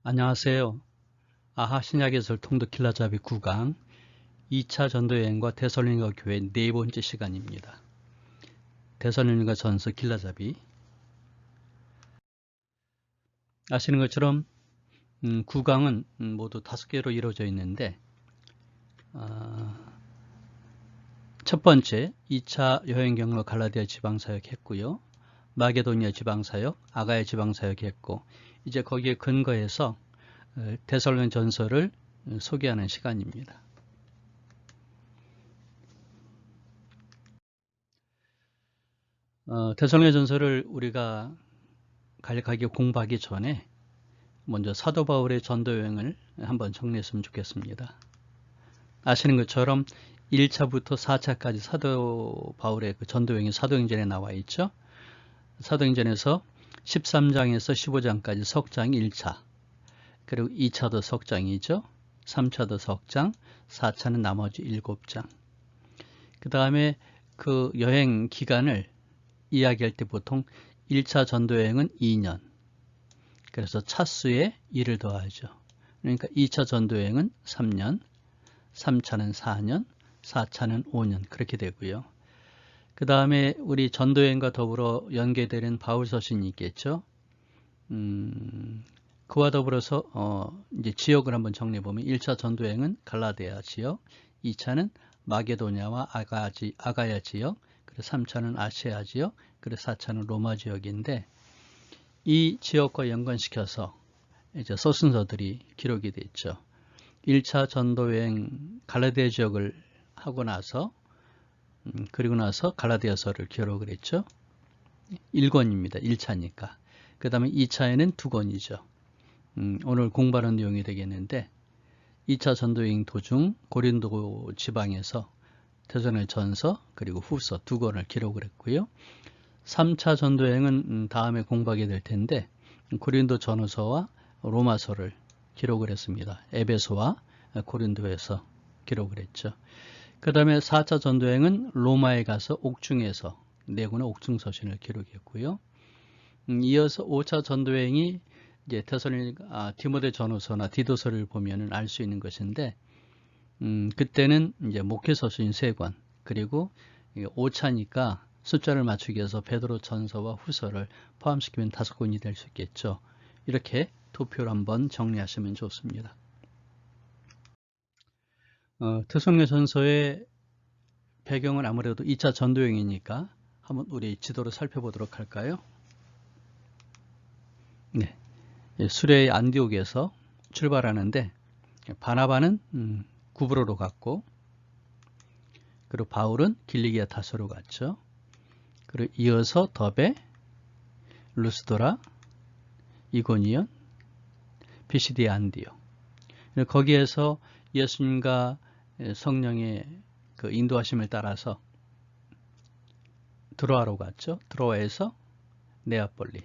안녕하세요. 아하 신약에서 통독 길라잡이 9강 2차 전도여행과 데살로니가 교회 네 번째 시간입니다. 데살로니가 전서 길라잡이. 아시는 것처럼 9강은 모두 5개로 이루어져 있는데 첫 번째 2차 여행 경로 갈라디아 지방사역 했고요. 마게도니아 지방사역, 아가야 지방사역 했고 이제 거기에 근거해서 데살로니 전서를 소개하는 시간입니다. 데살로니 전서를 우리가 간략하게 공부하기 전에 먼저 사도 바울의 전도 여행을 한번 정리했으면 좋겠습니다. 아시는 것처럼 1차부터 4차까지 사도 바울의 그 전도 여행이 사도행전에 나와 있죠. 사도행전에서 13장에서 15장까지 석장 1차, 그리고 2차도 석장이죠. 3차도 석장, 4차는 나머지 7장. 그 다음에 그 여행 기간을 이야기할 때 보통 1차 전도여행은 2년, 그래서 차수에 1을 더하죠. 그러니까 2차 전도여행은 3년, 3차는 4년, 4차는 5년 그렇게 되고요. 그 다음에 우리 전도여행과 더불어 연계되는 바울 서신이 있겠죠. 그와 더불어서 이제 지역을 한번 정리해 보면 1차 전도여행은 갈라디아 지역, 2차는 마게도냐와 아가야 지역, 그리고 3차는 아시아 지역, 그리고 4차는 로마 지역인데 이 지역과 연관시켜서 이제 서신서들이 기록이 됐죠. 1차 전도여행 갈라디아 지역을 하고 나서 그리고 나서 갈라디아서를 기록을 했죠. 1권입니다. 1차니까. 그 다음에 2차에는 2권이죠. 오늘 공부하는 내용이 되겠는데 2차 전도여행 도중 고린도 지방에서 데살로니가 전서 그리고 후서 2권을 기록을 했고요. 3차 전도여행은 다음에 공부하게 될 텐데 고린도 전후서와 로마서를 기록을 했습니다. 에베소와 고린도에서 기록을 했죠. 그 다음에 4차 전도여행은 로마에 가서 옥중에서 4권의 옥중서신을 기록했고요. 이어서 5차 전도여행이 이제 디모데 전후서나 디도서를 보면은 알 수 있는 것인데 그때는 이제 목회서신 3권, 그리고 5차니까 숫자를 맞추기 위해서 베드로 전서와 후서를 포함시키면 5권이 될 수 있겠죠. 이렇게 도표를 한번 정리하시면 좋습니다. 데살로니가 전서의 배경은 아무래도 2차 전도여행이니까 한번 우리 지도를 살펴보도록 할까요? 네, 수레의 안디옥에서 출발하는데 바나바는 구브로로 갔고, 그리고 바울은 길리기아 다소로 갔죠. 그리고 이어서 더베, 루스도라, 이고니온, 피시디아 안디옥. 거기에서 예수님과 성령의 그 인도하심을 따라서 드로아로 갔죠. 드로아에서 네아폴리,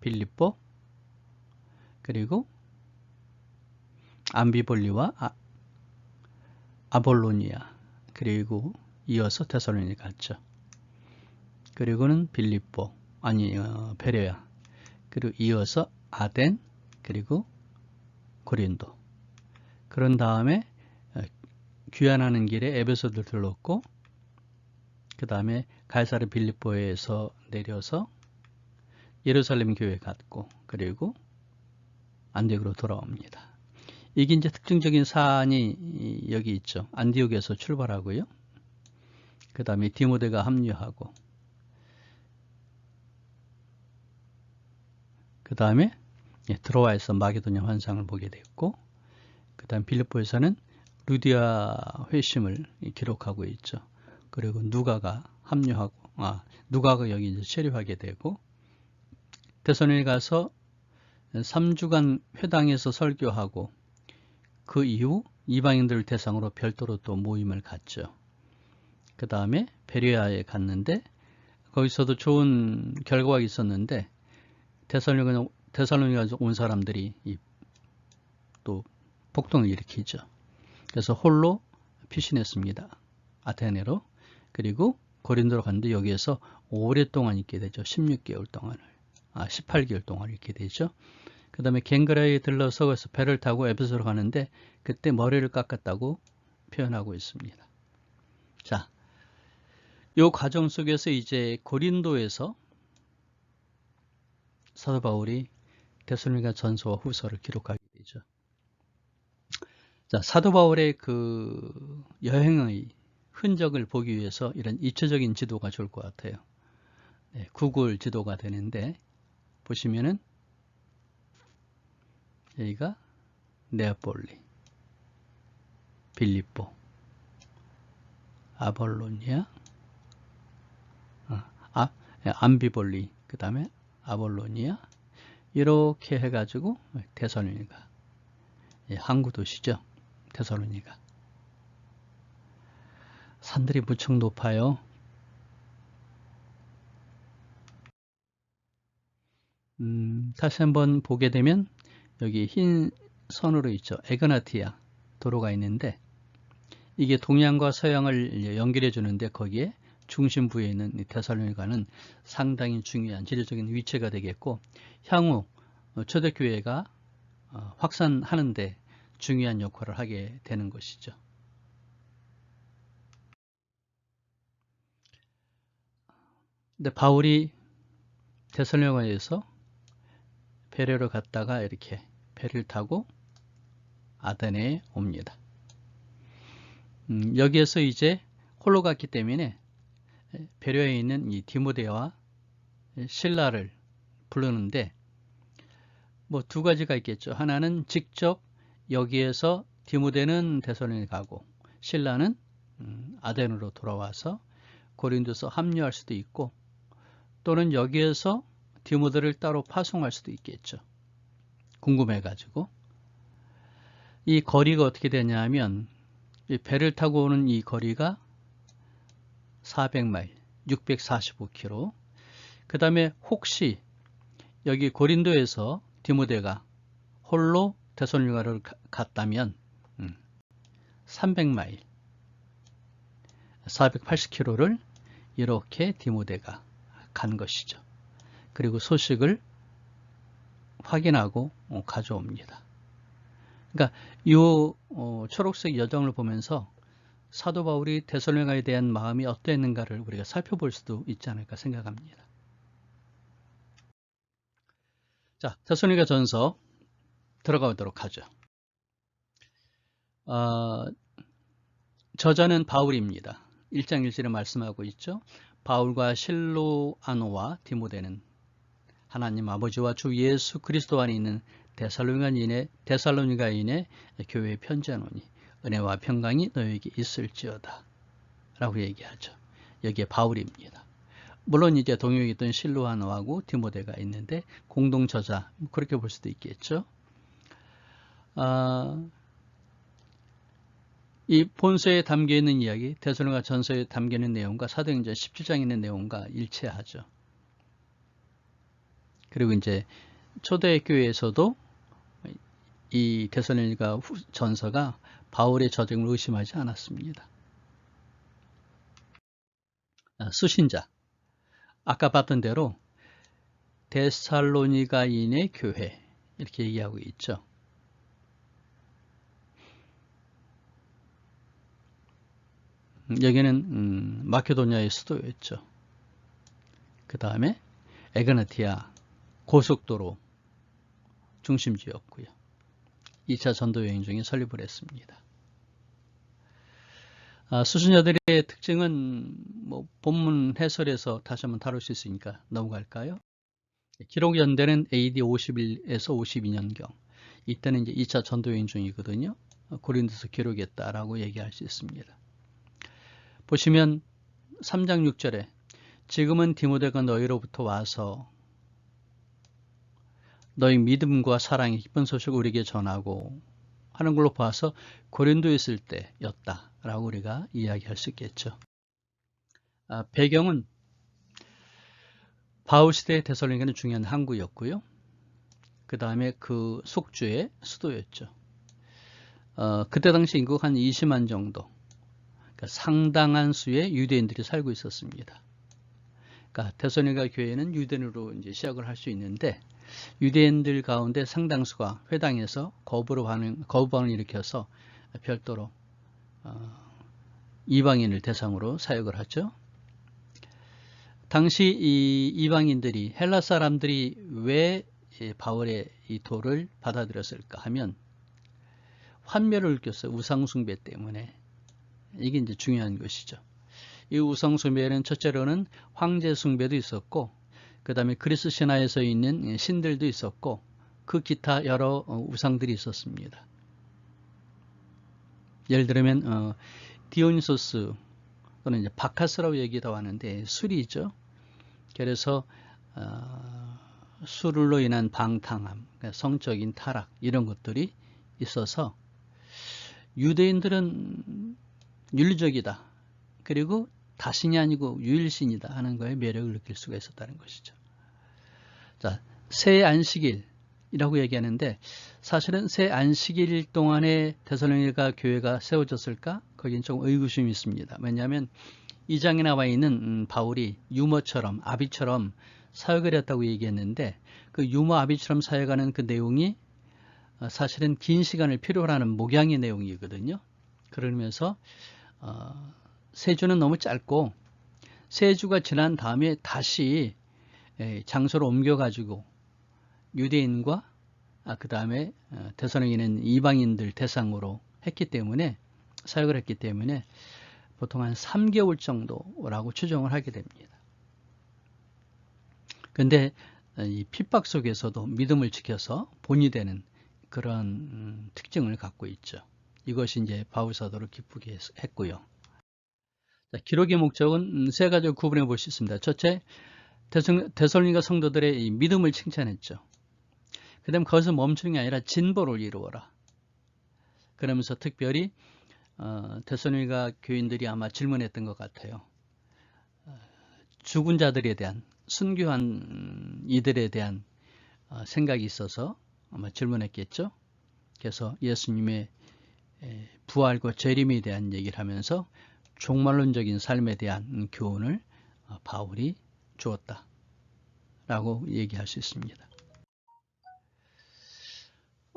빌립보, 그리고 암비볼리와 아볼로니아, 그리고 이어서 데살로니가 갔죠. 그리고는 빌립보, 베레아, 그리고 이어서 아덴, 그리고 고린도. 그런 다음에 귀환하는 길에 에베소를 들렀고, 그 다음에 가이사르 빌립보에서 내려서 예루살렘 교회 갔고, 그리고 안디옥으로 돌아옵니다. 이게 이제 특징적인 사안이 여기 있죠. 안디옥에서 출발하고요. 그 다음에 디모데가 합류하고, 그 다음에 드로아에서 마게도냐 환상을 보게 됐고, 그 다음 빌립보에서는 루디아 회심을 기록하고 있죠. 그리고 누가가 합류하고, 누가가 여기 이제 체류하게 되고, 데살로니가에 가서 3주간 회당에서 설교하고, 그 이후 이방인들을 대상으로 별도로 또 모임을 갖죠. 그 다음에 베레아에 갔는데 거기서도 좋은 결과가 있었는데 데살로니가 온 사람들이 또 폭동을 일으키죠. 그래서 홀로 피신했습니다. 아테네로. 그리고 고린도로 갔는데 여기에서 오랫동안 있게 되죠. 16개월 동안을. 18개월 동안 있게 되죠. 그 다음에 갱그라에 들러서 그래서 배를 타고 에베소로 가는데 그때 머리를 깎았다고 표현하고 있습니다. 자, 이 과정 속에서 이제 고린도에서 사도 바울이 데살로니가 전서와 후서를 기록하게 되죠. 자, 사도 바울의 그 여행의 흔적을 보기 위해서 이런 입체적인 지도가 좋을 것 같아요. 네, 구글 지도가 되는데 보시면은 여기가 네아폴리, 빌립보, 아볼로니아, 암비볼리, 그 다음에 아볼로니아 이렇게 해가지고 데살로니가, 항구 도시죠. 데살로니가. 산들이 무척 높아요. 다시 한번 보게 되면 여기 흰 선으로 있죠. 에그나티아 도로가 있는데 이게 동양과 서양을 연결해 주는데 거기에 중심부에 있는 데살로니가는 상당히 중요한 지리적인 위치가 되겠고 향후 초대교회가 확산하는 데 중요한 역할을 하게 되는 것이죠. 근데 바울이 데살로니가에서 베레로 갔다가 이렇게 배를 타고 아테네에 옵니다. 여기에서 이제 홀로 갔기 때문에 베레에 있는 이 디모데와 실라를 부르는데 뭐 두 가지가 있겠죠. 하나는 직접 여기에서 디모데는 데살로니가 가고 실라는 아테네로 돌아와서 고린도서 합류할 수도 있고 또는 여기에서 디모데를 따로 파송할 수도 있겠죠. 궁금해가지고 이 거리가 어떻게 되냐면 배를 타고 오는 이 거리가 400마일, 645km. 그 다음에 혹시 여기 고린도에서 디모데가 홀로 데살로니가를 갔다면 300마일, 480km를 이렇게 디모데가 간 것이죠. 그리고 소식을 확인하고 가져옵니다. 그러니까 이 초록색 여정을 보면서 사도 바울이 데살로니가에 대한 마음이 어땠는가를 우리가 살펴볼 수도 있지 않을까 생각합니다. 자, 데살로니가 전서 들어가도록 하죠. 저자는 바울입니다. 1장 1절에 말씀하고 있죠. 바울과 실로아노와 디모데는 하나님 아버지와 주 예수 그리스도 안에 있는 데살로니가인의 교회에 편지하노니 은혜와 평강이 너에게 있을지어다 라고 얘기하죠. 여기에 바울입니다. 물론 이제 동역에 있던 실로아노하고 디모데가 있는데 공동 저자 그렇게 볼 수도 있겠죠. 이 본서에 담겨있는 이야기, 데살로니가 전서에 담겨있는 내용과 사도행전 17장에 있는 내용과 일치하죠. 그리고 이제 초대교회에서도 이 데살로니가 전서가 바울의 저작을 의심하지 않았습니다. 수신자, 아까 봤던 대로 데살로니가인의 교회 이렇게 얘기하고 있죠. 여기는 마케도니아의 수도였죠. 그 다음에 에그나티아 고속도로 중심지였고요. 2차 전도 여행 중에 설립을 했습니다. 수신자들의 특징은 뭐 본문 해설에서 다시 한번 다룰 수 있으니까 넘어갈까요? 기록 연대는 AD 51에서 52년경. 이때는 이제 2차 전도 여행 중이거든요. 고린도서 기록했다라고 얘기할 수 있습니다. 보시면 3장 6절에 지금은 디모데가 너희로부터 와서 너희 믿음과 사랑의 기쁜 소식을 우리에게 전하고 하는 걸로 봐서 고린도에 있을 때였다 라고 우리가 이야기할 수 있겠죠. 배경은 바울 시대의 데살로니가는 중요한 항구였고요. 그 다음에 그 속주의 수도였죠. 그때 당시 인구가 한 20만 정도, 그러니까 상당한 수의 유대인들이 살고 있었습니다. 그러니까 데살로니가 교회는 유대인으로 이제 시작을 할 수 있는데 유대인들 가운데 상당수가 회당에서 거부반응을 일으켜서 별도로 이방인을 대상으로 사역을 하죠. 당시 이 이방인들이 헬라 사람들이 왜 바울의 이 도를 받아들였을까 하면 환멸을 느꼈어요. 우상숭배 때문에. 이게 이제 중요한 것이죠. 이 우상숭배는 첫째로는 황제숭배도 있었고, 그 다음에 그리스 신화에서 있는 신들도 있었고, 그 기타 여러 우상들이 있었습니다. 예를 들면 디오니소스 또는 이제 바카스라고 얘기도 하는데 술이죠. 그래서 술로 인한 방탕함, 그러니까 성적인 타락 이런 것들이 있어서 유대인들은 윤리적이다. 그리고 다신이 아니고 유일신이다 하는 거에 매력을 느낄 수가 있었다는 것이죠. 자, 새 안식일이라고 얘기하는데 사실은 새 안식일 동안에 데살로니가 교회가 세워졌을까? 거긴 좀 의구심이 있습니다. 왜냐하면 2장에 나와 있는 바울이 유모처럼 아비처럼 사역을 했다고 얘기했는데 그 유모 아비처럼 사역하는 그 내용이 사실은 긴 시간을 필요로 하는 목양의 내용이거든요. 그러면서 세 주는 너무 짧고 세 주가 지난 다음에 다시 장소를 옮겨가지고 유대인과 그 다음에 데살로니가는 이방인들 대상으로 했기 때문에 사역을 했기 때문에 보통 한 3개월 정도라고 추정을 하게 됩니다. 그런데 이 핍박 속에서도 믿음을 지켜서 본이 되는 그런 특징을 갖고 있죠. 이것이 이제 바울 사도를 기쁘게 했고요. 자, 기록의 목적은 세 가지로 구분해 볼 수 있습니다. 첫째, 데살로니가 성도들의 이 믿음을 칭찬했죠. 그 다음 거기서 멈추는 게 아니라 진보를 이루어라. 그러면서 특별히 데살로니가 교인들이 아마 질문했던 것 같아요. 죽은 자들에 대한 순교한 이들에 대한 생각이 있어서 아마 질문했겠죠. 그래서 예수님의 부활과 재림에 대한 얘기를 하면서 종말론적인 삶에 대한 교훈을 바울이 주었다라고 얘기할 수 있습니다.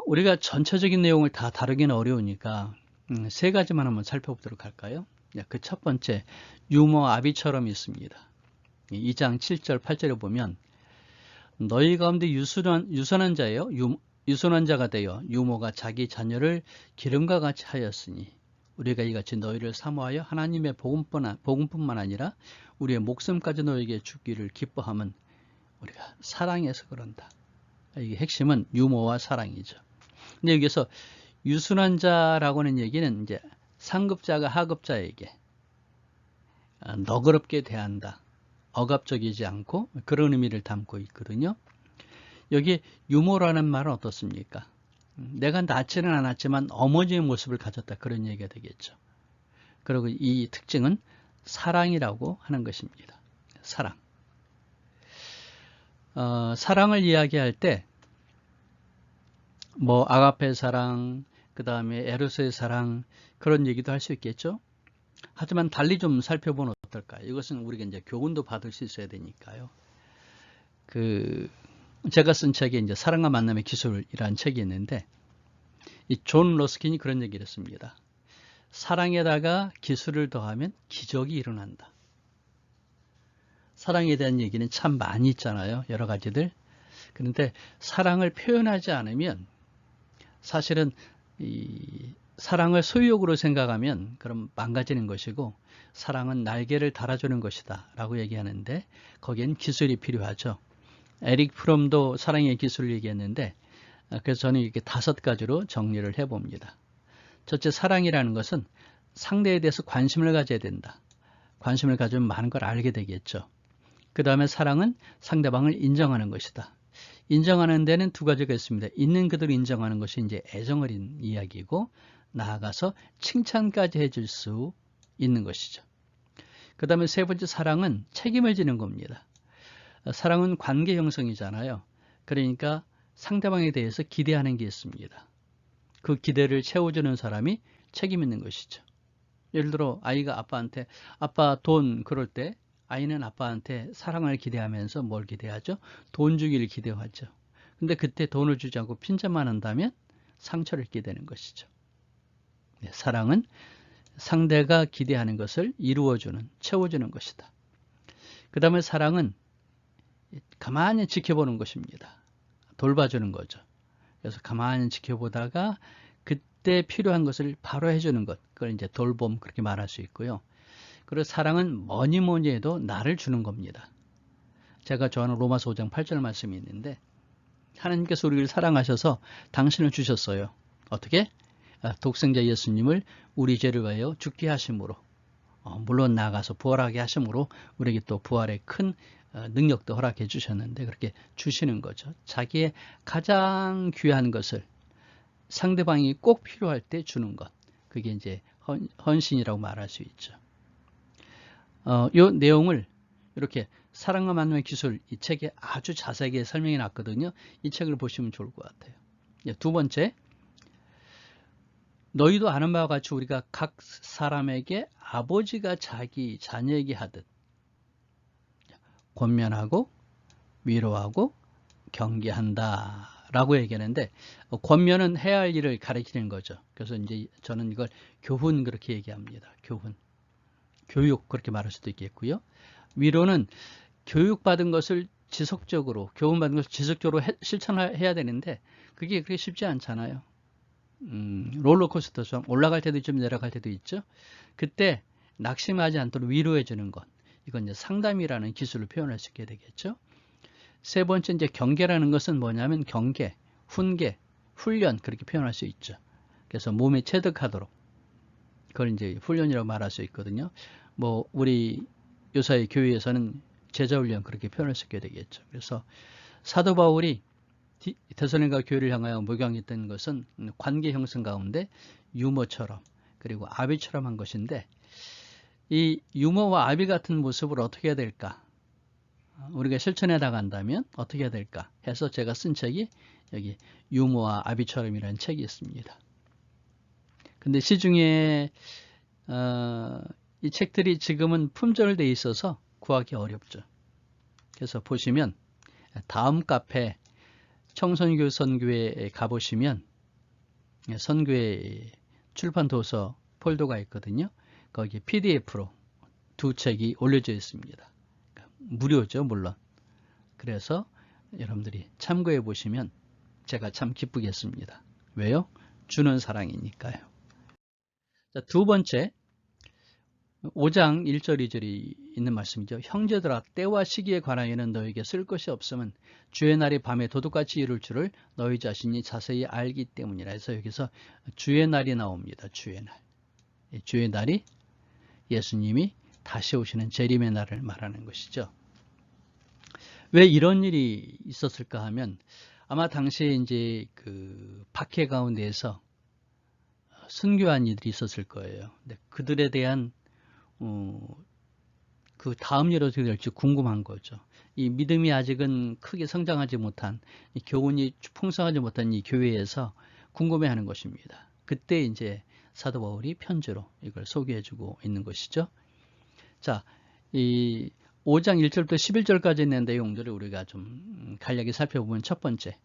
우리가 전체적인 내용을 다 다루기는 어려우니까 세 가지만 한번 살펴보도록 할까요? 그 첫 번째, 유모 아비처럼 있습니다. 2장 7절 8절에 보면 너희 가운데 유선한 자예요. 유선한 자가 되어 유모가 자기 자녀를 기름과 같이 하였으니 우리가 이같이 너희를 사모하여 하나님의 복음뿐만 아니라 우리의 목숨까지 너에게 주기를 기뻐함은 우리가 사랑해서 그런다. 이게 핵심은 유모와 사랑이죠. 근데 여기서 유순한 자라고 하는 얘기는 이제 상급자가 하급자에게 너그럽게 대한다. 억압적이지 않고 그런 의미를 담고 있거든요. 여기 유모라는 말은 어떻습니까? 내가 낳지는 않았지만 어머니의 모습을 가졌다. 그런 얘기가 되겠죠. 그리고 이 특징은 사랑이라고 하는 것입니다. 사랑. 사랑을 이야기할 때 뭐 아가페 사랑, 그 다음에 에로스의 사랑 그런 얘기도 할 수 있겠죠. 하지만 달리 좀 살펴보면 어떨까요? 이것은 우리가 이제 교훈도 받을 수 있어야 되니까요. 제가 쓴 책에 이제 사랑과 만남의 기술이라는 책이 있는데 이 존 러스킨이 그런 얘기를 했습니다. 사랑에다가 기술을 더하면 기적이 일어난다. 사랑에 대한 얘기는 참 많이 있잖아요. 여러 가지들. 그런데 사랑을 표현하지 않으면 사실은 이 사랑을 소유욕으로 생각하면 그럼 망가지는 것이고 사랑은 날개를 달아주는 것이다 라고 얘기하는데 거기엔 기술이 필요하죠. 에릭 프롬도 사랑의 기술을 얘기했는데 그래서 저는 이렇게 5가지로 정리를 해봅니다. 첫째, 사랑이라는 것은 상대에 대해서 관심을 가져야 된다. 관심을 가지면 많은 걸 알게 되겠죠. 그 다음에 사랑은 상대방을 인정하는 것이다. 인정하는 데는 2가지가 있습니다. 있는 그대로 인정하는 것이 이제 애정어린 이야기고 나아가서 칭찬까지 해줄 수 있는 것이죠. 그 다음에 세 번째, 사랑은 책임을 지는 겁니다. 사랑은 관계 형성이잖아요. 그러니까 상대방에 대해서 기대하는 게 있습니다. 그 기대를 채워주는 사람이 책임 있는 것이죠. 예를 들어 아이가 아빠한테 아빠 돈 그럴 때 아이는 아빠한테 사랑을 기대하면서 뭘 기대하죠? 돈 주기를 기대하죠. 근데 그때 돈을 주지 않고 핀잔만 한다면 상처를 입게 되는 것이죠. 네, 사랑은 상대가 기대하는 것을 이루어주는, 채워주는 것이다. 그 다음에 사랑은 가만히 지켜보는 것입니다. 돌봐주는 거죠. 그래서 가만히 지켜보다가 그때 필요한 것을 바로 해주는 것, 그걸 이제 돌봄, 그렇게 말할 수 있고요. 그리고 사랑은 뭐니 뭐니 해도 나를 주는 겁니다. 제가 좋아하는 로마서 5장 8절 말씀이 있는데, 하나님께서 우리를 사랑하셔서 당신을 주셨어요. 어떻게? 독생자 예수님을 우리 죄를 위하여 죽게 하심으로, 물론 나아가서 부활하게 하심으로 우리에게 또 부활의 큰 능력도 허락해 주셨는데, 그렇게 주시는 거죠. 자기의 가장 귀한 것을 상대방이 꼭 필요할 때 주는 것, 그게 이제 헌신이라고 말할 수 있죠. 이 내용을 이렇게 사랑과 만남의 기술, 이 책에 아주 자세하게 설명해 놨거든요. 이 책을 보시면 좋을 것 같아요. 두 번째, 너희도 아는 바와 같이 우리가 각 사람에게 아버지가 자기 자녀에게 하듯 권면하고 위로하고 경계한다 라고 얘기하는데, 권면은 해야 할 일을 가리키는 거죠. 그래서 이제 저는 이걸 교훈 그렇게 얘기합니다. 교훈, 교육 그렇게 말할 수도 있겠고요. 위로는 교육받은 것을 지속적으로, 교훈받은 것을 지속적으로 실천해야 되는데 그게 그렇게 쉽지 않잖아요. 롤러코스터처럼 올라갈 때도 좀 내려갈 때도 있죠. 그때 낙심하지 않도록 위로해 주는 것, 이건 이제 상담이라는 기술을 표현할 수 있게 되겠죠. 세 번째, 이제 경계라는 것은 뭐냐면 경계, 훈계, 훈련 그렇게 표현할 수 있죠. 그래서 몸에 체득하도록, 그걸 이제 훈련이라고 말할 수 있거든요. 뭐 우리 요사의 교회에서는 제자훈련 그렇게 표현할 수 있게 되겠죠. 그래서 사도 바울이 데살로니가 교회를 향하여 목양했던 것은 관계 형성 가운데 유모처럼 그리고 아비처럼 한 것인데, 이 유모와 아비 같은 모습을 어떻게 해야 될까? 우리가 실천해 나간다면 어떻게 해야 될까? 해서 제가 쓴 책이 여기 유모와 아비처럼이라는 책이 있습니다. 근데 시중에 이 책들이 지금은 품절돼 있어서 구하기 어렵죠. 그래서 보시면 다음 카페 청선교 선교회에 가보시면 선교회 출판 도서 폴더가 있거든요. 거기 PDF로 두 책이 올려져 있습니다. 무료죠, 물론. 그래서 여러분들이 참고해 보시면 제가 참 기쁘겠습니다. 왜요? 주는 사랑이니까요. 자, 두 번째, 5장 1절 2절이 있는 말씀이죠. 형제들아, 때와 시기에 관하여는 너에게 쓸 것이 없으면 주의 날이 밤에 도둑같이 이룰 줄을 너희 자신이 자세히 알기 때문이라 해서 여기서 주의 날이 나옵니다. 주의 날. 주의 날이 예수님이 다시 오시는 재림의 날을 말하는 것이죠. 왜 이런 일이 있었을까 하면, 아마 당시에 이제 그 박해 가운데에서 순교한 이들이 있었을 거예요. 근데 그들에 대한 그 다음 일이 어떻게 될지 궁금한 거죠. 이 믿음이 아직은 크게 성장하지 못한, 이 교훈이 풍성하지 못한 이 교회에서 궁금해하는 것입니다. 그때 이제 사도 바울이 편지로 이걸 소개해주고 있는 것이죠. 자, 이 5장 1절부터 11절까지 있는 내용들을 우리가 좀 간략히 살펴보면, 첫 번째,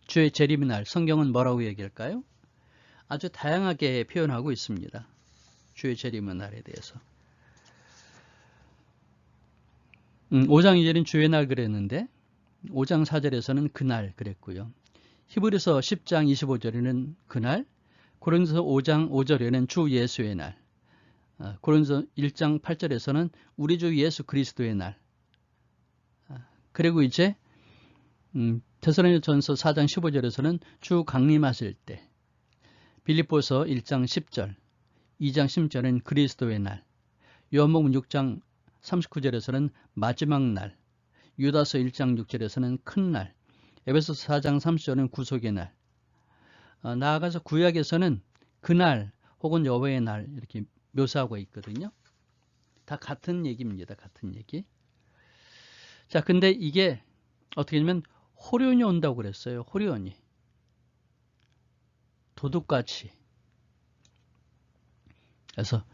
주의 재림의 날, 성경은 뭐라고 얘기할까요? 아주 다양하게 표현하고 있습니다. 주의 재림의 날에 대해서. 5장 2절은 주의 날 그랬는데 5장 4절에서는 그날 그랬고요. 히브리서 10장 25절에는 그날, 고린도서 5장 5절에는 주 예수의 날, 고린도서 1장 8절에서는 우리 주 예수 그리스도의 날, 그리고 이제 데살로니가전서 4장 15절에서는 주 강림하실 때, 빌립보서 1장 10절, 2장 10절은 그리스도의 날, 요한복음 6장 39절에서는 마지막 날, 유다서 1장 6절에서는 큰 날, 에베소서 4장 30절은 구속의 날, 나아가서 구약에서는 그날 혹은 여호와의 날 이렇게 묘사하고 있거든요. 다 같은 얘기입니다. 같은 얘기. 자, 근데 이게 어떻게 보면 호련이 온다고 그랬어요. 호련이. 도둑같이. 그래서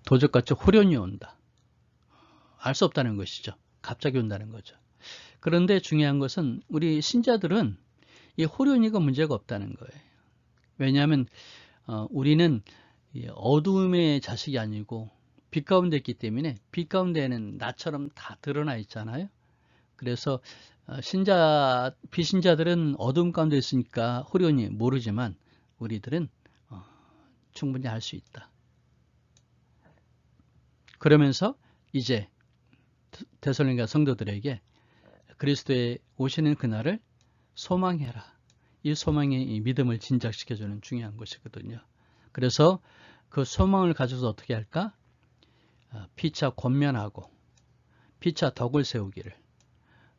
도적같이 호련이 온다. 알 수 없다는 것이죠. 갑자기 온다는 거죠. 그런데 중요한 것은 우리 신자들은 이 호련이가 문제가 없다는 거예요. 왜냐하면 우리는 어두움의 자식이 아니고 빛 가운데 있기 때문에 빛 가운데에는 나처럼 다 드러나 있잖아요. 그래서 비신자들은 어둠 가운데 있으니까 호련히 모르지만 우리들은 충분히 알 수 있다. 그러면서 이제 데살로니가 성도들에게 그리스도의 오시는 그날을 소망해라. 이 소망이 이 믿음을 진작시켜주는 중요한 것이거든요. 그래서 그 소망을 가져서 어떻게 할까? 피차 권면하고 피차 덕을 세우기를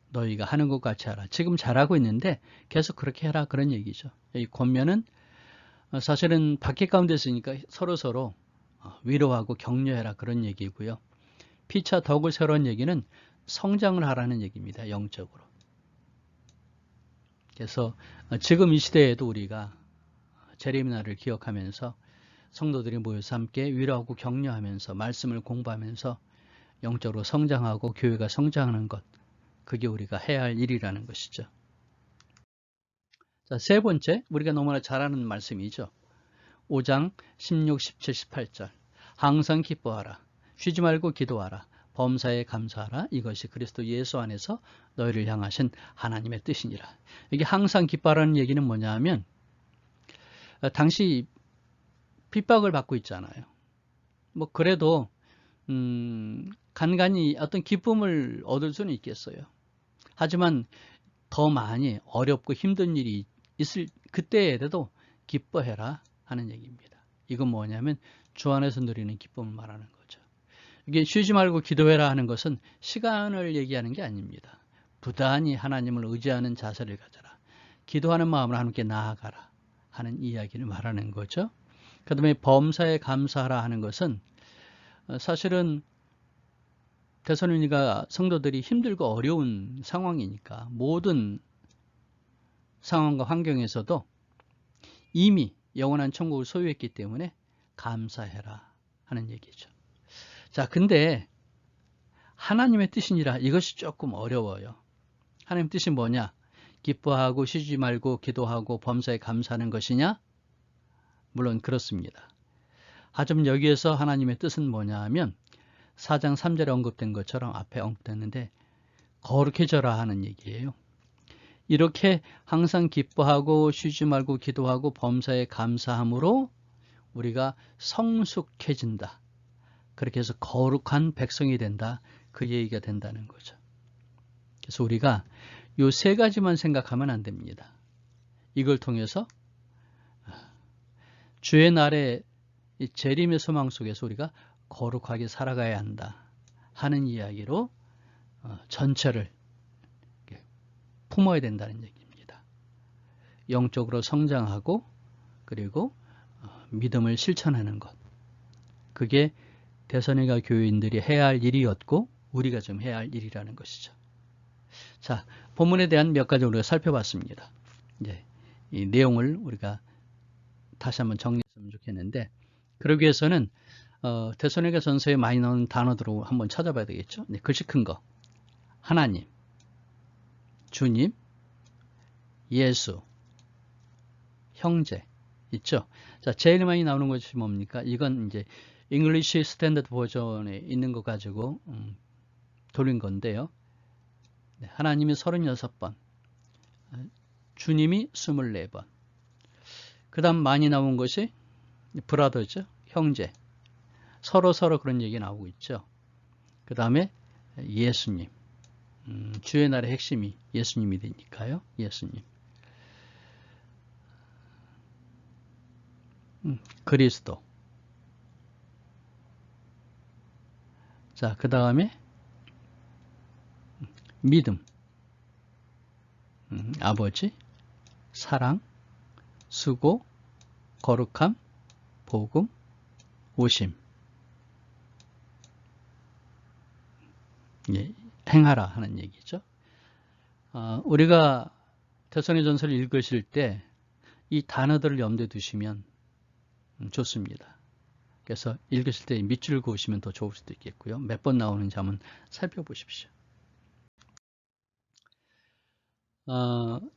너희가 하는 것 같이 하라. 지금 잘하고 있는데 계속 그렇게 해라. 그런 얘기죠. 이 권면은 사실은 밖에 가운데 있으니까 서로 위로하고 격려해라. 그런 얘기고요. 피차 덕을 세우라는 얘기는 성장을 하라는 얘기입니다. 영적으로. 그래서 지금 이 시대에도 우리가 재림날을 기억하면서 성도들이 모여서 함께 위로하고 격려하면서 말씀을 공부하면서 영적으로 성장하고 교회가 성장하는 것, 그게 우리가 해야 할 일이라는 것이죠. 자, 세 번째, 우리가 너무나 잘 아는 말씀이죠. 5장 16, 17, 18절. 항상 기뻐하라. 쉬지 말고 기도하라. 범사에 감사하라. 이것이 그리스도 예수 안에서 너희를 향하신 하나님의 뜻이니라. 이게 항상 기뻐하라는 얘기는 뭐냐 하면 당시 핍박을 받고 있잖아요. 뭐 그래도 간간히 어떤 기쁨을 얻을 수는 있겠어요. 하지만 더 많이 어렵고 힘든 일이 있을 그때에도 기뻐해라 하는 얘기입니다. 이건 뭐냐면 주 안에서 누리는 기쁨을 말하는 거죠. 이게 쉬지 말고 기도해라 하는 것은 시간을 얘기하는 게 아닙니다. 부단히 하나님을 의지하는 자세를 가져라. 기도하는 마음으로 하나님께 나아가라 하는 이야기를 말하는 거죠. 그 다음에 범사에 감사하라 하는 것은 사실은 데살로니가 성도들이 힘들고 어려운 상황이니까 모든 상황과 환경에서도 이미 영원한 천국을 소유했기 때문에 감사해라 하는 얘기죠. 자, 근데 하나님의 뜻이니라 이것이 조금 어려워요. 하나님 뜻이 뭐냐? 기뻐하고 쉬지 말고 기도하고 범사에 감사하는 것이냐? 물론 그렇습니다. 하지만 여기에서 하나님의 뜻은 뭐냐 하면 4장 3절에 언급된 것처럼 앞에 언급됐는데 거룩해져라 하는 얘기예요. 이렇게 항상 기뻐하고 쉬지 말고 기도하고 범사에 감사함으로 우리가 성숙해진다. 그렇게 해서 거룩한 백성이 된다. 그 얘기가 된다는 거죠. 그래서 우리가 이 세 가지만 생각하면 안 됩니다. 이걸 통해서 주의 날에 재림의 소망 속에서 우리가 거룩하게 살아가야 한다 하는 이야기로 전체를 품어야 된다는 얘기입니다. 영적으로 성장하고 그리고 믿음을 실천하는 것. 그게 데살로니가 교인들이 해야 할 일이었고 우리가 좀 해야 할 일이라는 것이죠. 자, 본문에 대한 몇 가지 우리가 살펴봤습니다. 이제 이 내용을 우리가 다시 한번 정리했으면 좋겠는데 그러기 위해서는 데살로니가 전서에 많이 나오는 단어들을 한번 찾아봐야 되겠죠. 네, 글씨 큰 거. 하나님, 주님, 예수, 형제 있죠. 자, 제일 많이 나오는 것이 뭡니까? 이건 이제 잉글리시 스탠더드 버전에 있는 거 가지고 돌린 건데요. 네, 하나님이 36번, 주님이 24번. 그 다음 많이 나온 것이 브라더죠. 형제. 서로 그런 얘기 나오고 있죠. 그 다음에 예수님. 주의 날의 핵심이 예수님이 되니까요. 예수님. 그리스도. 자, 그 다음에 믿음. 아버지. 사랑. 수고. 거룩함. 복음. 오심. 예, 행하라 하는 얘기죠. 우리가 데살로니가전서를 읽으실 때 이 단어들을 염두에 두시면 좋습니다. 그래서 읽으실 때 밑줄 그으시면 더 좋을 수도 있겠고요. 몇 번 나오는지 한번 살펴보십시오.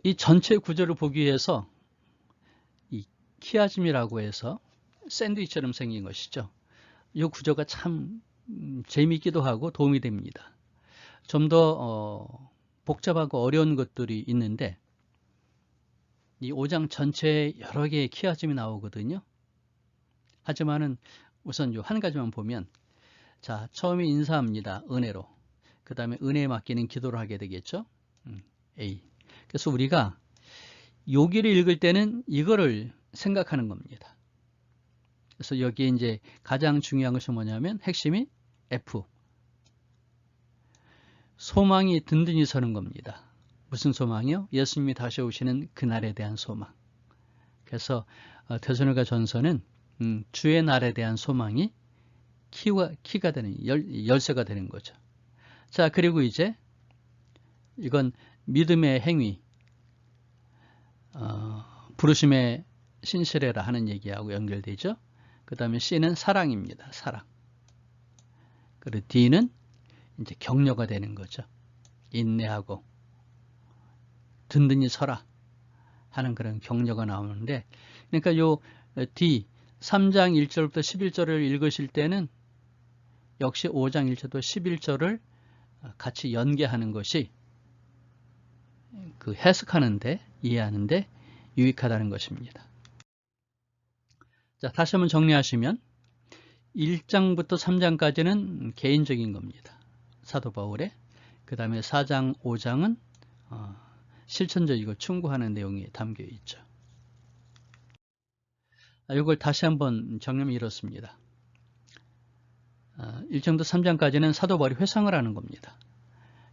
이 전체 구조를 보기 위해서 이 키아즘이라고 해서 샌드위치처럼 생긴 것이죠. 이 구조가 참 재미있기도 하고 도움이 됩니다. 좀 더 복잡하고 어려운 것들이 있는데 이 5장 전체에 여러 개의 키아즘이 나오거든요. 하지만은 우선 요 한 가지만 보면, 자, 처음에 인사합니다. 은혜로. 그 다음에 은혜에 맡기는 기도를 하게 되겠죠. A. 그래서 우리가 여기를 읽을 때는 이거를 생각하는 겁니다. 그래서 여기에 이제 가장 중요한 것이 뭐냐면 핵심이 F. 소망이 든든히 서는 겁니다. 무슨 소망이요? 예수님이 다시 오시는 그날에 대한 소망. 그래서 데살로니가 전서는 주의 날에 대한 소망이 키가 되는 열쇠가 되는 거죠. 자, 그리고 이제 이건 믿음의 행위, 부르심의 신실해라 하는 얘기하고 연결되죠. 그 다음에 C는 사랑입니다. 사랑. 그리고 D는 이제 격려가 되는 거죠. 인내하고 든든히 서라 하는 그런 격려가 나오는데, 그러니까 요 D 3장 1절부터 11절을 읽으실 때는 역시 5장 1절부터 11절을 같이 연계하는 것이 그 해석하는데, 이해하는데 유익하다는 것입니다. 자, 다시 한번 정리하시면 1장부터 3장까지는 개인적인 겁니다. 사도 바울의. 그 다음에 4장, 5장은 실천적이고 충고하는 내용이 담겨 있죠. 이걸 다시 한번 정리하면 이렇습니다. 1장부터 3장까지는 사도 바울이 회상을 하는 겁니다.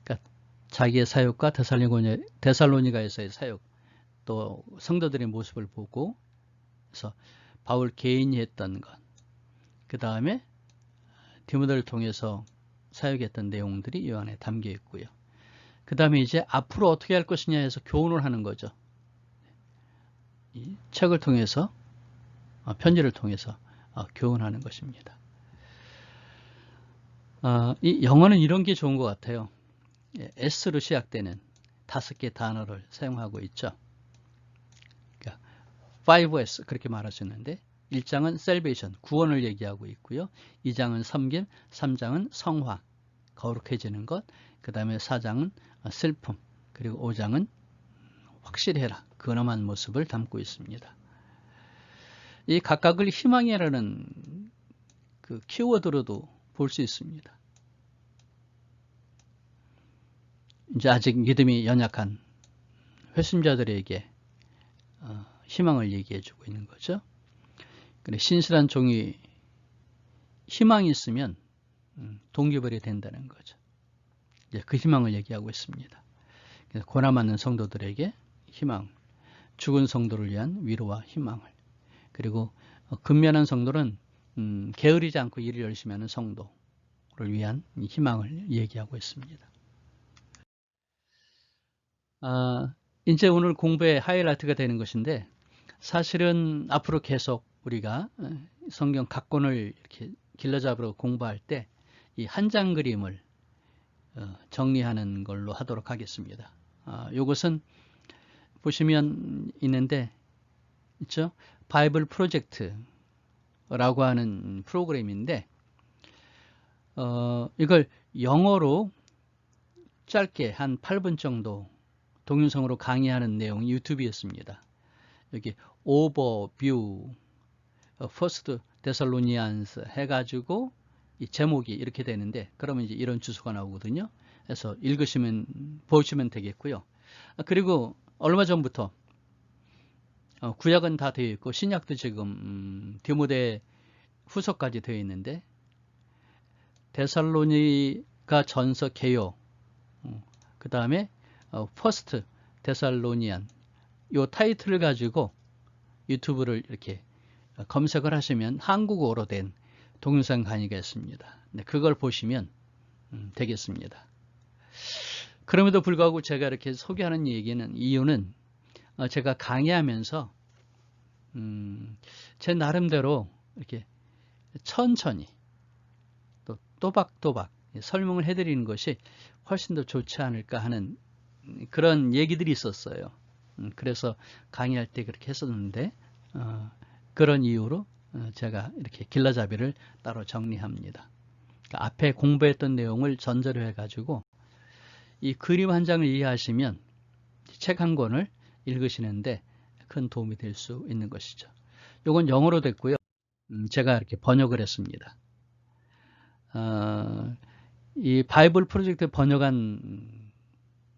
그러니까 자기의 사역과 데살로니가에서의 사역, 또 성도들의 모습을 보고, 그래서 바울 개인이 했던 것, 그 다음에 디모데를 통해서 사역했던 내용들이 이 안에 담겨 있고요. 그 다음에 이제 앞으로 어떻게 할 것이냐 해서 교훈을 하는 거죠. 이 책을 통해서, 편지를 통해서 교훈하는 것입니다. 이 영어는 이런 게 좋은 것 같아요. S로 시작되는 5개 단어를 사용하고 있죠. 그러니까 5S 그렇게 말할 수 있는데, 1장은 salvation, 구원을 얘기하고 있고요. 2장은 섬김, 3장은 성화, 거룩해지는 것, 그 다음에 4장은 슬픔, 그리고 5장은 확실해라, 근엄한 모습을 담고 있습니다. 이 각각을 희망이라는 그 키워드로도 볼 수 있습니다. 이제 아직 믿음이 연약한 회심자들에게 희망을 얘기해주고 있는 거죠. 근데 신실한 종이 희망이 있으면 동기부여가 된다는 거죠. 그 희망을 얘기하고 있습니다. 그래서 고난받는 성도들에게 희망, 죽은 성도를 위한 위로와 희망을, 그리고 근면한 성도는 게으르지 않고 일을 열심히 하는 성도를 위한 희망을 얘기하고 있습니다. 이제 오늘 공부의 하이라이트가 되는 것인데, 사실은 앞으로 계속 우리가 성경 각 권을 이렇게 길러잡으러 공부할 때 이 한 장 그림을 정리하는 걸로 하도록 하겠습니다. 이것은 보시면 있는데 있죠? 바이블 프로젝트라고 하는 프로그램인데, 이걸 영어로 짧게 한 8분 정도 동영상으로 강의하는 내용이 유튜브에 있습니다. 여기 오버뷰 퍼스트 데살로니안스 해가지고 이 제목이 이렇게 되는데, 그러면 이제 이런 주소가 나오거든요. 그래서 보시면 되겠고요. 그리고 얼마 전부터 구약은 다 되어 있고 신약도 지금 디모데 후서까지 되어 있는데, 데살로니가 전서 개요, 그 다음에 퍼스트 데살로니안, 이 타이틀을 가지고 유튜브를 이렇게 검색을 하시면 한국어로 된 동영상 강의가 있습니다. 네, 그걸 보시면 되겠습니다. 그럼에도 불구하고 제가 이렇게 소개하는 이유는 제가 강의하면서 제 나름대로 이렇게 천천히 또 또박또박 설명을 해드리는 것이 훨씬 더 좋지 않을까 하는 그런 얘기들이 있었어요. 그래서 강의할 때 그렇게 했었는데 그런 이유로 제가 이렇게 길라잡이를 따로 정리합니다. 그러니까 앞에 공부했던 내용을 전제로 해가지고 이 그림 한 장을 이해하시면 책 한 권을 읽으시는데 큰 도움이 될 수 있는 것이죠. 이건 영어로 됐고요. 제가 이렇게 번역을 했습니다. 이 바이블 프로젝트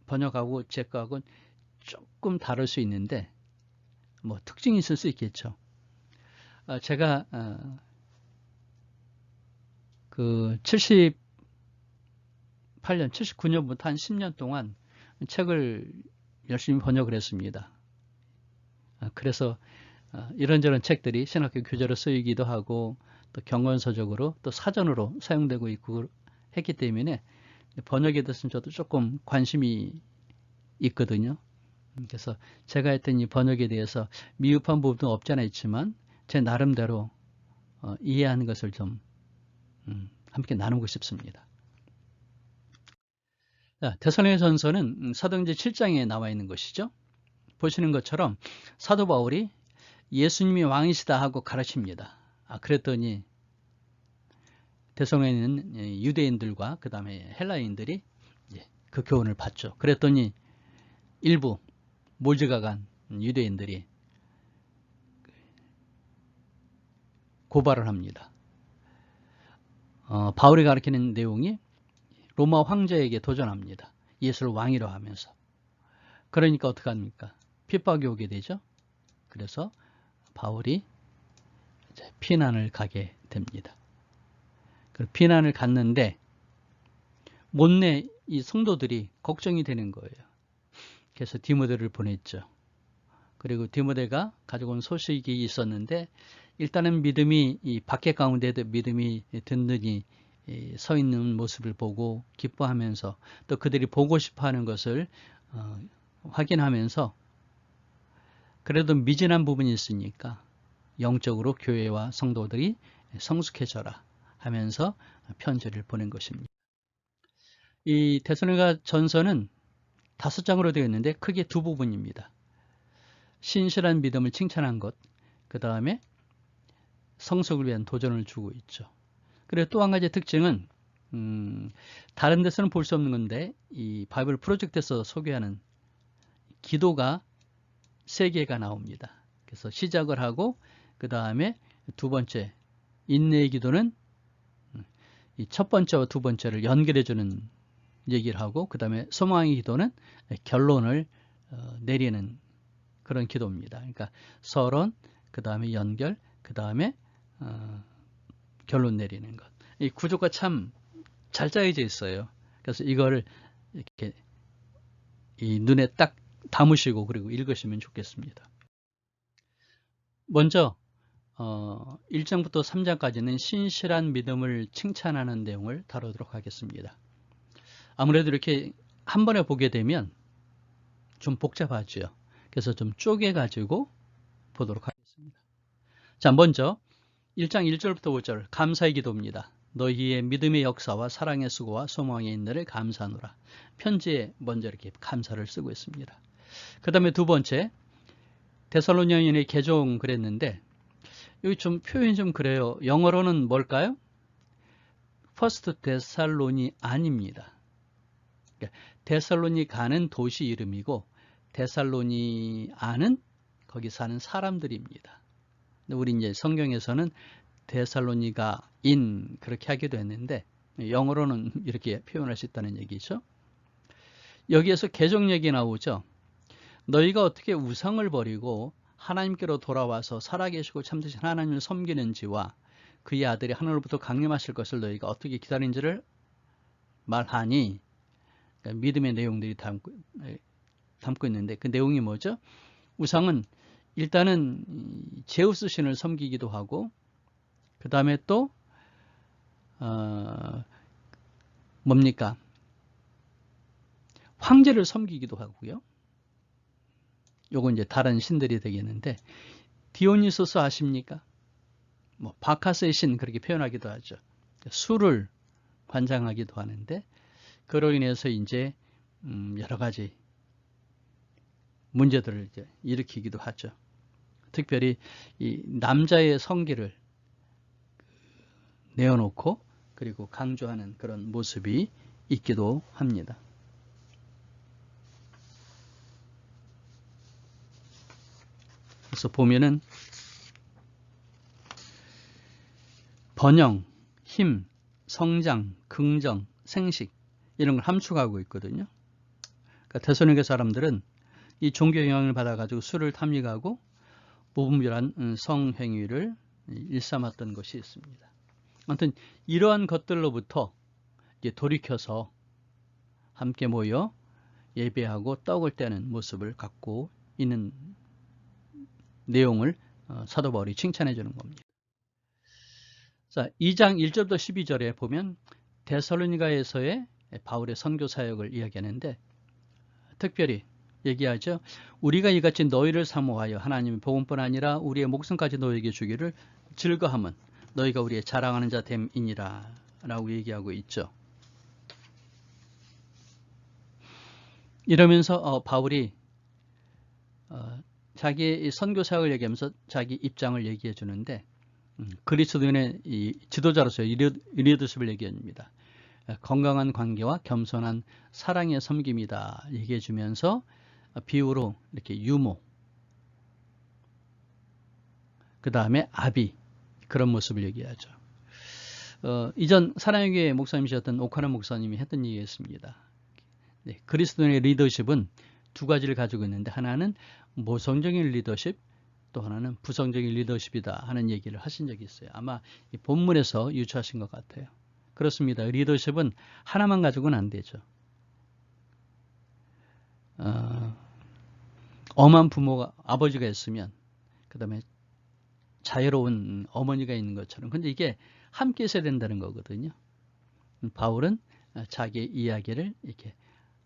번역하고 제 거하고는 조금 다를 수 있는데 뭐 특징이 있을 수 있겠죠. 제가 그 78년, 79년부터 한 10년 동안 책을 열심히 번역을 했습니다. 그래서 이런저런 책들이 신학교 교재로 쓰이기도 하고 또 경건서적으로 또 사전으로 사용되고 있고 했기 때문에 번역에 대해서는 저도 조금 관심이 있거든요. 그래서 제가 했던 이 번역에 대해서 미흡한 부분도 없지 않아 있지만 제 나름대로 이해하는 것을 좀 함께 나누고 싶습니다. 데살로니가전서는 사도행전 7장에 나와 있는 것이죠. 보시는 것처럼 사도 바울이 예수님이 왕이시다 하고 가르칩니다. 그랬더니 데살로니가에 있는 유대인들과 그 다음에 헬라인들이 그 교훈을 받죠. 그랬더니 일부 몰지각한 유대인들이 고발을 합니다. 바울이 가르치는 내용이 로마 황제에게 도전합니다. 예수를 왕이라 하면서. 그러니까 어떡합니까? 핍박이 오게 되죠. 그래서 바울이 피난을 가게 됩니다. 피난을 갔는데 못내 이 성도들이 걱정이 되는 거예요. 그래서 디모데를 보냈죠. 그리고 디모데가 가져온 소식이 있었는데 일단은 믿음이 이 박해 가운데도 믿음이 든든히 서 있는 모습을 보고 기뻐하면서 또 그들이 보고 싶어하는 것을 확인하면서 그래도 미진한 부분이 있으니까 영적으로 교회와 성도들이 성숙해져라 하면서 편지를 보낸 것입니다. 이 데살로니가 전서는 5장으로 되어 있는데 크게 두 부분입니다. 신실한 믿음을 칭찬한 것, 그 다음에 성숙을 위한 도전을 주고 있죠. 그리고 또 한 가지 특징은 다른 데서는 볼 수 없는 건데 이 바이블 프로젝트에서 소개하는 기도가 3개가 나옵니다. 그래서 시작을 하고 그 다음에 두 번째 인내의 기도는 이 첫 번째와 두 번째를 연결해 주는 얘기를 하고 그 다음에 소망의 기도는 결론을 내리는 그런 기도입니다. 그러니까 서론, 그 다음에 연결, 그 다음에 결론 내리는 것. 이 구조가 참 잘 짜여져 있어요. 그래서 이거를 이렇게 이 눈에 딱 담으시고 그리고 읽으시면 좋겠습니다. 먼저 1장부터 3장까지는 신실한 믿음을 칭찬하는 내용을 다루도록 하겠습니다. 아무래도 이렇게 한 번에 보게 되면 좀 복잡하죠. 그래서 좀 쪼개가지고 보도록 하겠습니다. 자, 먼저 1장 1절부터 5절 감사의 기도입니다. 너희의 믿음의 역사와 사랑의 수고와 소망의 인내를 감사하노라. 편지에 먼저 이렇게 감사를 쓰고 있습니다. 그 다음에 두 번째 데살로니가인의 개종 그랬는데 여기 좀 표현이 좀 그래요. 영어로는 뭘까요? 퍼스트 데살로니안입니다. 데살로니가는 도시 이름이고 데살로니안은 거기 사는 사람들입니다. 우리 이제 성경에서는 데살로니가인 그렇게 하기도 했는데 영어로는 이렇게 표현할 수 있다는 얘기죠. 여기에서 개종 얘기 나오죠. 너희가 어떻게 우상을 버리고 하나님께로 돌아와서 살아계시고 참되신 하나님을 섬기는지와 그의 아들이 하늘로부터 강림하실 것을 너희가 어떻게 기다리는지를 말하니 그러니까 믿음의 내용들이 담고 있는데 그 내용이 뭐죠? 우상은 일단은 제우스 신을 섬기기도 하고 그 다음에 또 뭡니까? 황제를 섬기기도 하고요. 요건 이제 다른 신들이 되겠는데 디오니소스 아십니까? 뭐 바카스의 신 그렇게 표현하기도 하죠. 술을 관장하기도 하는데 그로 인해서 이제 여러 가지 문제들을 이제 일으키기도 하죠. 특별히 이 남자의 성기를 내어놓고 그리고 강조하는 그런 모습이 있기도 합니다. 그래서 보면은 번영, 힘, 성장, 긍정, 생식 이런 걸 함축하고 있거든요. 그러니까 데살로니가 사람들은 이 종교 영향을 받아가지고 술을 탐닉하고 무분별한 성행위를 일삼았던 것이 있습니다. 아무튼 이러한 것들로부터 이제 돌이켜서 함께 모여 예배하고 떡을 떼는 모습을 갖고 있는 내용을 사도 바울이 칭찬해 주는 겁니다. 자, 2장 1절부터 12절에 보면 데살로니가에서의 바울의 선교 사역을 이야기하는데 특별히 얘기하죠. 우리가 이같이 너희를 사모하여 하나님의 복음뿐 아니라 우리의 목숨까지 너희에게 주기를 즐거함은 너희가 우리의 자랑하는 자 됨이니라 라고 얘기하고 있죠. 이러면서 바울이 자기의 선교 사역을 얘기하면서 자기 입장을 얘기해 주는데 그리스도인의 이 지도자로서의 리더십을 얘기합니다. 건강한 관계와 겸손한 사랑의 섬김이다 얘기해 주면서 비유로 이렇게 유모, 그 다음에 아비 그런 모습을 얘기하죠. 이전 사랑의 교회 목사님이셨던 오카노 목사님이 했던 얘기였습니다. 네, 그리스도인의 리더십은 두 가지를 가지고 있는데 하나는 모성적인 리더십, 또 하나는 부성적인 리더십이다 하는 얘기를 하신 적이 있어요. 아마 이 본문에서 유추하신 것 같아요. 그렇습니다. 리더십은 하나만 가지고는 안 되죠. 엄한 부모가 아버지가 있으면 그 다음에 자유로운 어머니가 있는 것처럼 근데 이게 함께 있어야 된다는 거거든요. 바울은 자기 이야기를 이렇게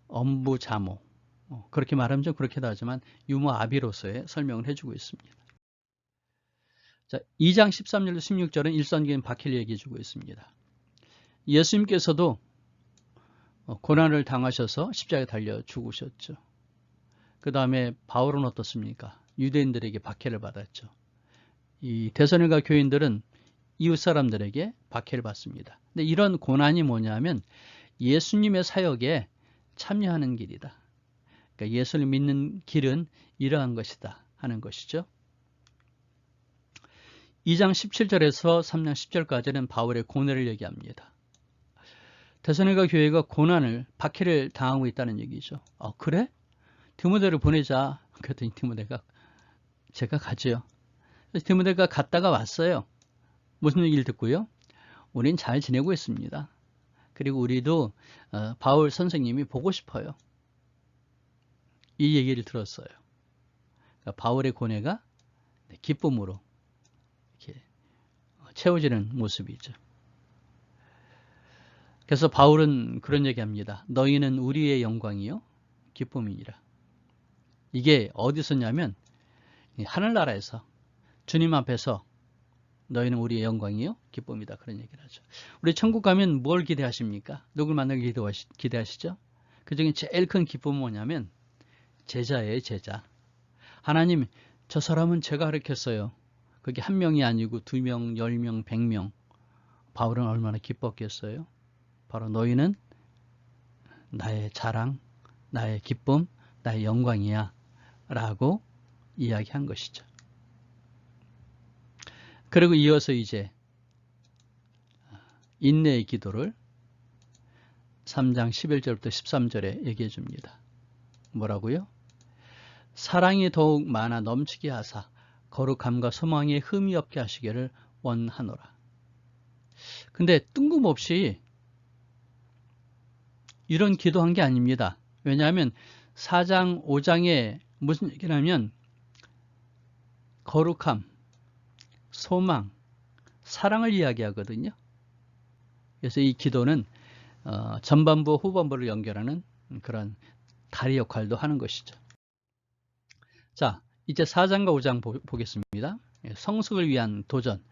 엄부자모 그렇게 말하면 좀 그렇기도 하지만 유모 아비로서의 설명을 해주고 있습니다. 자, 2장 13절로 16절은 일선교인 박해를 얘기해 주고 있습니다. 예수님께서도 고난을 당하셔서 십자가에 달려 죽으셨죠. 그 다음에 바울은 어떻습니까? 유대인들에게 박해를 받았죠. 이 데살로니가 교인들은 이웃 사람들에게 박해를 받습니다. 근데 이런 고난이 뭐냐면 예수님의 사역에 참여하는 길이다. 그러니까 예수를 믿는 길은 이러한 것이다 하는 것이죠. 2장 17절에서 3장 10절까지는 바울의 고뇌를 얘기합니다. 데살로니가 교회가 고난을 박해를 당하고 있다는 얘기죠. 그래? 디모데를 보내자. 그랬더니 디모데가 제가 가죠. 그래서 디모데가 갔다가 왔어요. 무슨 얘기를 듣고요? 우린 잘 지내고 있습니다. 그리고 우리도 바울 선생님이 보고 싶어요. 이 얘기를 들었어요. 그러니까 바울의 고뇌가 기쁨으로 이렇게 채워지는 모습이죠. 그래서 바울은 그런 얘기합니다. 너희는 우리의 영광이요 기쁨이니라. 이게 어디서냐면 하늘나라에서 주님 앞에서 너희는 우리의 영광이요 기쁨이다 그런 얘기를 하죠. 우리 천국 가면 뭘 기대하십니까? 누굴 만나기 기대하시죠? 그중에 제일 큰 기쁨은 뭐냐면 제자예요. 제자. 하나님 저 사람은 제가 가르쳤어요. 그게 한 명이 아니고 2명, 10명, 100명. 바울은 얼마나 기뻤겠어요? 바로 너희는 나의 자랑, 나의 기쁨, 나의 영광이야 라고 이야기한 것이죠. 그리고 이어서 이제 인내의 기도를 3장 11절부터 13절에 얘기해 줍니다. 뭐라고요? 사랑이 더욱 많아 넘치게 하사 거룩함과 소망에 흠이 없게 하시기를 원하노라. 근데 뜬금없이 이런 기도한 게 아닙니다. 왜냐하면 4장 5장에 무슨 얘기를 하면 거룩함, 소망, 사랑을 이야기하거든요. 그래서 이 기도는 전반부 후반부를 연결하는 그런 다리 역할도 하는 것이죠. 자, 이제 4장과 5장 보겠습니다. 성숙을 위한 도전,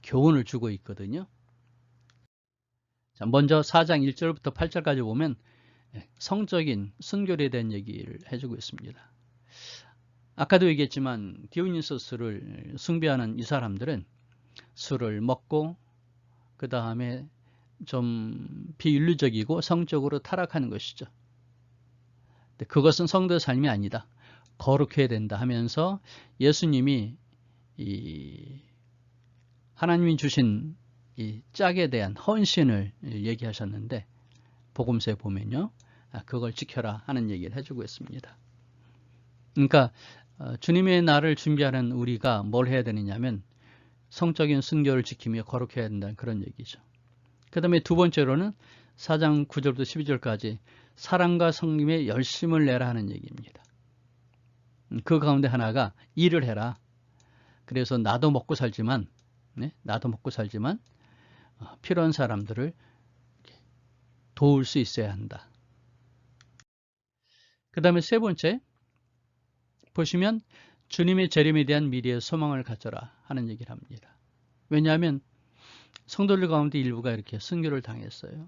교훈을 주고 있거든요. 자, 먼저 4장 1절부터 8절까지 보면 성적인 순결에 대한 얘기를 해주고 있습니다. 아까도 얘기했지만 디오니소스를 숭배하는 이 사람들은 술을 먹고 그 다음에 좀 비윤리적이고 성적으로 타락하는 것이죠. 그것은 성도의 삶이 아니다. 거룩해야 된다 하면서 예수님이 이 하나님이 주신 이 짝에 대한 헌신을 얘기하셨는데 복음서에 보면요. 그걸 지켜라 하는 얘기를 해주고 있습니다. 그러니까 주님의 날을 준비하는 우리가 뭘 해야 되느냐면 성적인 순교를 지키며 거룩해야 된다는 그런 얘기죠. 그 다음에 두 번째로는 4장 9절부터 12절까지 사랑과 성림의 열심을 내라 하는 얘기입니다. 그 가운데 하나가 일을 해라. 그래서 나도 먹고 살지만 필요한 사람들을 도울 수 있어야 한다. 그 다음에 세 번째 보시면 주님의 재림에 대한 미래의 소망을 가져라 하는 얘기를 합니다. 왜냐하면 성도들 가운데 일부가 이렇게 순교를 당했어요.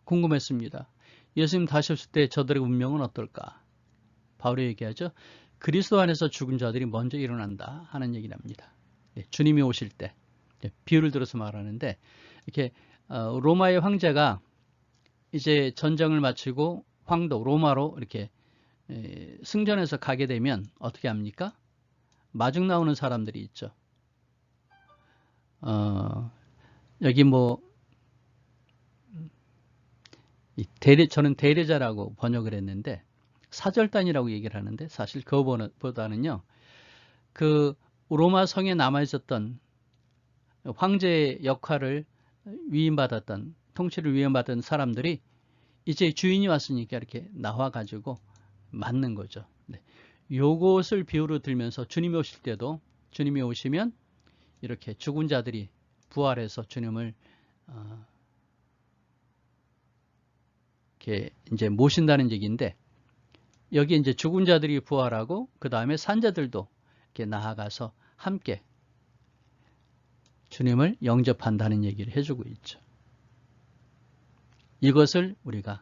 궁금했습니다. 예수님 다시 오실 때 저들의 운명은 어떨까? 바울이 얘기하죠. 그리스도 안에서 죽은 자들이 먼저 일어난다 하는 얘기를 합니다. 주님이 오실 때 비유를 들어서 말하는데 이렇게 로마의 황제가 이제 전쟁을 마치고 황도 로마로 이렇게 승전해서 가게 되면 어떻게 합니까? 마중 나오는 사람들이 있죠. 여기 뭐 저는 대례자라고 번역을 했는데 사절단이라고 얘기를 하는데 사실 그거보다는요. 그 로마 성에 남아있었던 황제의 역할을 위임받았던 통치를 위임받은 사람들이 이제 주인이 왔으니까 이렇게 나와가지고 맞는 거죠. 네. 요것을 비유로 들면서 주님이 오실 때도 주님이 오시면 이렇게 죽은 자들이 부활해서 주님을 이렇게 이제 모신다는 얘기인데 여기 이제 죽은 자들이 부활하고 그 다음에 산자들도 이렇게 나아가서 함께 주님을 영접한다는 얘기를 해주고 있죠. 이것을 우리가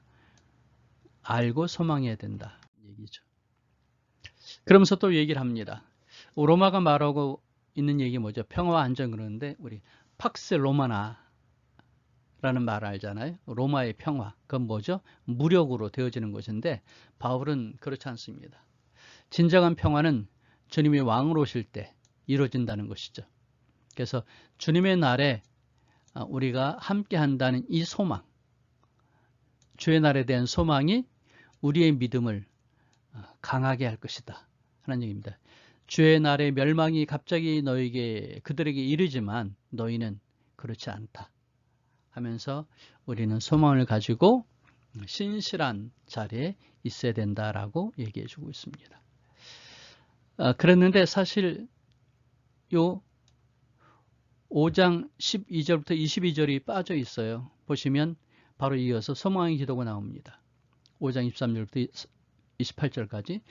알고 소망해야 된다 얘기죠. 그러면서 또 얘기를 합니다. 로마가 말하고 있는 얘기 뭐죠? 평화와 안전 그러는데 우리 팍스 로마나라는 말 알잖아요. 로마의 평화. 그건 뭐죠? 무력으로 되어지는 것인데 바울은 그렇지 않습니다. 진정한 평화는 주님이 왕으로 오실 때 이루어진다는 것이죠. 그래서 주님의 날에 우리가 함께 한다는 이 소망, 주의 날에 대한 소망이 우리의 믿음을 강하게 할 것이다 하는 얘기입니다. 주의 날의 멸망이 갑자기 그들에게 이르지만 너희는 그렇지 않다 하면서 우리는 소망을 가지고 신실한 자리에 있어야 된다라고 얘기해 주고 있습니다. 그랬는데 사실 요 5장 12절부터 22절이 빠져 있어요. 보시면 바로 이어서 소망의 기도가 나옵니다. 5장 23절부터 28절까지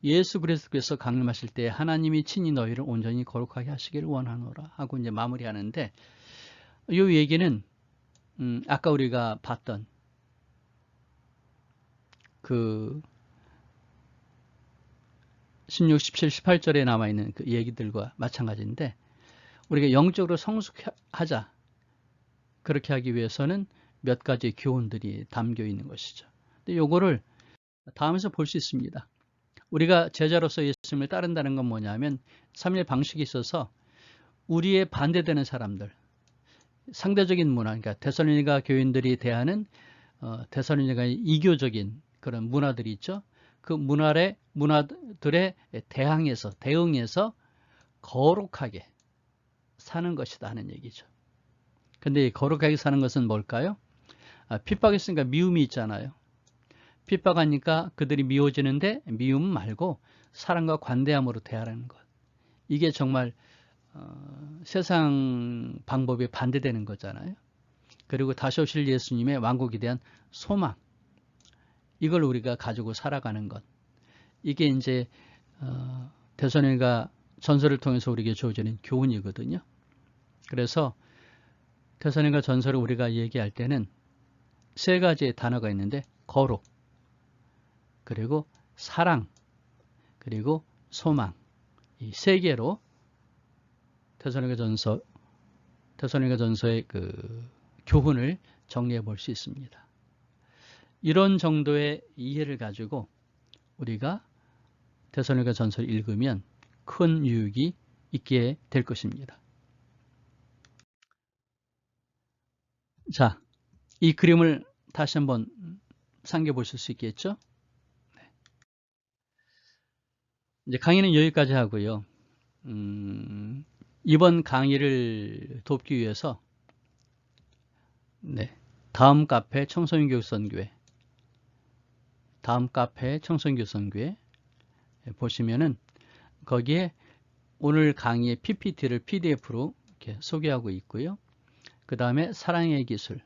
예수 그리스도께서 강림하실 때 하나님이 친히 너희를 온전히 거룩하게 하시기를 원하노라 하고 이제 마무리하는데 이 얘기는 아까 우리가 봤던 그 16, 17, 18절에 남아있는 그 얘기들과 마찬가지인데 우리가 영적으로 성숙하자 그렇게 하기 위해서는 몇 가지 교훈들이 담겨 있는 것이죠. 근데 요거를 다음에서 볼 수 있습니다. 우리가 제자로서 예수님을 따른다는 건 뭐냐면 3일 방식이 있어서 우리의 반대되는 사람들 상대적인 문화 그러니까 데살로니가 교인들이 대하는 데살로니가의 이교적인 그런 문화들이 있죠. 그 문화들에 대응해서 거룩하게 사는 것이다 하는 얘기죠. 근데 거룩하게 사는 것은 뭘까요? 핍박했으니까 미움이 있잖아요. 핍박하니까 그들이 미워지는데 미움 말고 사랑과 관대함으로 대하라는 것. 이게 정말 세상 방법에 반대되는 거잖아요. 그리고 다시 오실 예수님의 왕국에 대한 소망. 이걸 우리가 가지고 살아가는 것. 이게 이제 데살로니가 전설을 통해서 우리에게 주어지는 교훈이거든요. 그래서 데살로니가 전설을 우리가 얘기할 때는 세 가지의 단어가 있는데 거룩, 그리고 사랑, 그리고 소망. 이 세 개로 데살로니가전서의 그 교훈을 정리해 볼 수 있습니다. 이런 정도의 이해를 가지고 우리가 데살로니가전서를 읽으면 큰 유익이 있게 될 것입니다. 자, 이 그림을 다시 한번 상기해 보실 수 있겠죠? 네. 이제 강의는 여기까지 하고요. 이번 강의를 돕기 위해서 다음 카페 청소년교육선교회 보시면은 거기에 오늘 강의의 PPT를 PDF로 이렇게 소개하고 있고요. 그 다음에 사랑의 기술,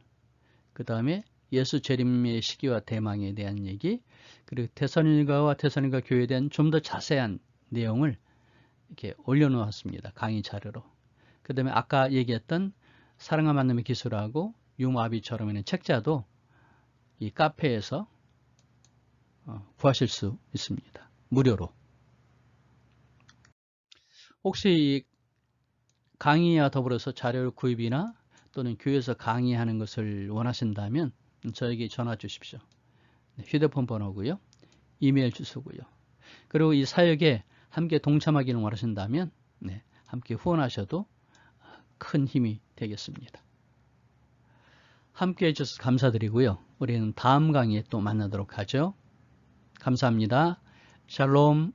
그 다음에 예수 재림의 시기와 대망에 대한 얘기, 그리고 데살로니가와 데살로니가 교회에 대한 좀 더 자세한 내용을 이렇게 올려놓았습니다. 강의 자료로. 그 다음에 아까 얘기했던 사랑과 만남의 기술하고 유마비처럼 있는 책자도 이 카페에서 구하실 수 있습니다. 무료로. 혹시 강의와 더불어서 자료 구입이나 또는 교회에서 강의하는 것을 원하신다면 저에게 전화 주십시오. 휴대폰 번호고요. 이메일 주소고요. 그리고 이 사역에 함께 동참하기를 원하신다면 함께 후원하셔도 큰 힘이 되겠습니다. 함께 해주셔서 감사드리고요. 우리는 다음 강의에 또 만나도록 하죠. 감사합니다. 샬롬.